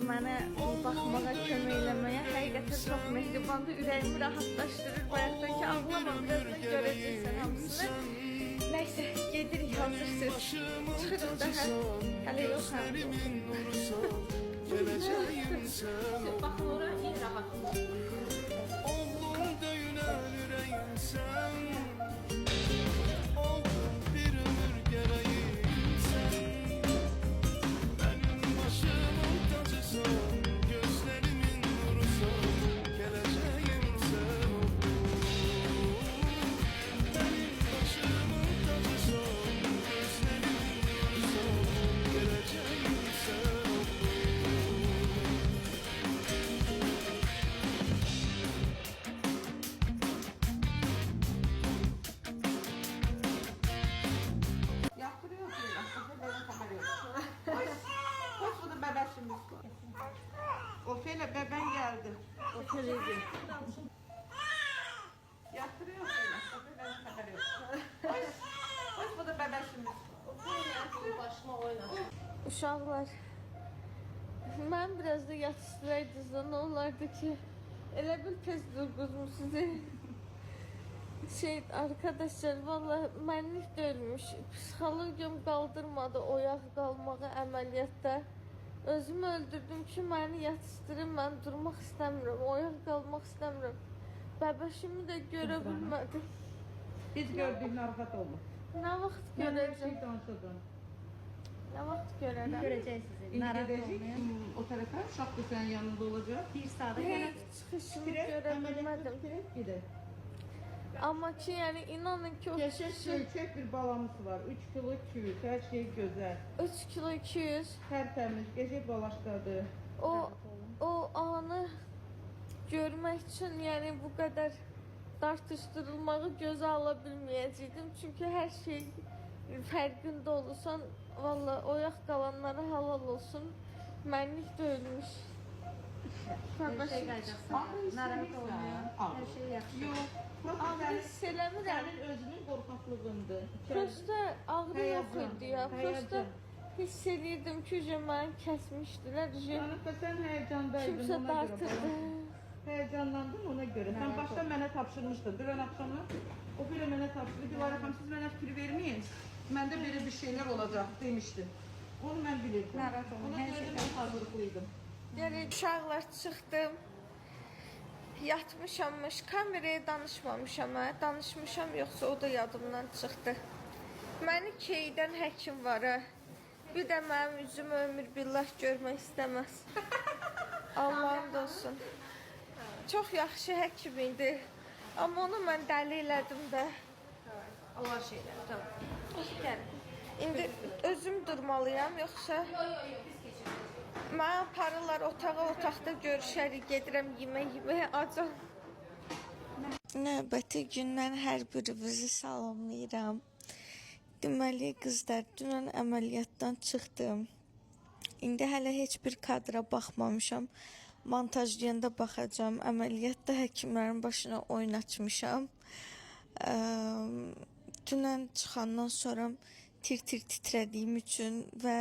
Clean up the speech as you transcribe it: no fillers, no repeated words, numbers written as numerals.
mənə baxmağa, kömək eləməyə. Həqiqətən çox mehribandır, ürəyimi rahatlaşdırır. Bayaqdan ki, ağlama, birazdan görəcəksən hamısını. Nəysə, gedirik, hazırsınız. Çıxırıq daha. Hələ yox, baxın, ora iyi rahat. Oldum da yüner yüreğim sen. Oldum bir ömür gereyim sen. Benim başımın tacısın, gözlerimin nurusun, geleceğim sen oldun. Benim başımın tacısın, gözlerimin nurusun, geleceğim sen oldun. Yaptırıyor böyle. Benim haberi yok. Hoş bulduk bebeşimiz. Ofeyle beben geldi. Oteliydi. Yaptırıyor böyle. Benim haberi yok. Hoş bulduk bebeşimiz. Başıma oyna. Uşaqlar, mən biraz da yatışdıraydınız da, nə olardı ki, elə bil tez durğuzmusunuz. Arkadaşlar, valla mənlik dölmüş, psixologiyam qaldırmadı oyaq qalmağı əməliyyatda. Özümü öldürdüm ki, məni yatışdırın, mən durmaq istəmirəm, oyaq qalmaq istəmirəm. Bəbəşimi də görə bilmədim. Biz gördük narahat olma. Nə vaxt Göreceğim. görəcəm? Danışalım. Nə vaxt görərəm? Göreceksiniz. İndi Narahat gedəcək olmayın. o tərəfə. Şah da sənin yanında olacaq. Bir sağda Heç gene çıxışımı görə bilmədim. Gidelim. Amma ki, yəni inanın ki, o Geçek kişi ölçek bir balamız var. 3 kilo 200. Her şey güzel. 3 kilo 200. Tertemiz. Gece balaşladı. O anı görmək üçün, yəni bu qədər tartışdırılmağı gözə ala bilməyəcəkdim. Çünki hər şey fərqində olursan, valla oyaq qalanlara halal olsun. Mənlik döyülmüş. her şey kayacaksın. Narahat olmayın. Her şey yaxşı. Yok. Ağrı hiss eləmirəm. Senin özünün qorxaqlığındır. Prosta ağrı yox Həyəcan, idi ya. Prosta həyəcan. hiss eləyirdim ki, məni kəsmişdilər. Yanıqda sen heyecandaydın Kimsə ona göre. dartırdı. Heyecanlandın ona göre. Sen başta mənə tapşırmışdın. Dünən axşamı o biri mənə tapşırdı ki, Lara xanım siz mənə fikir vermeyin. Məndə belə bir şeyler olacaq demişdin. Onu mən bilirdim. Narahat olma, Ona hər görə şey də mən hazırlıklıydım. Yəni uşaqlar çıxdım. Yatmışammış, kameraya danışmamışam mən. Danışmışam yoxsa o da yadımdan çıxdı. Məni keydən həkim var ha. Bir də mənim üzümü ömür billah görmək istəməz. Allahım da olsun. Çox yaxşı həkim idi. Amma onu mən dəli elədim də. Allah şeyler. Tamam. Gelin. İndi özüm durmalıyam yoxsa? Biz geçelim. Mən aparırlar otaqda görüşərik, gedirəm yemək acam. Növbəti gündən hər birinizi salamlayıram. Deməli qızlar, dünən əməliyyatdan çıxdım. İndi hələ heç bir kadra baxmamışam. Montajlayanda baxacağam. Əməliyyatda həkimlərin başına oyun açmışam. Dünən çıxandan sonra tir-tir titrədiyim üçün və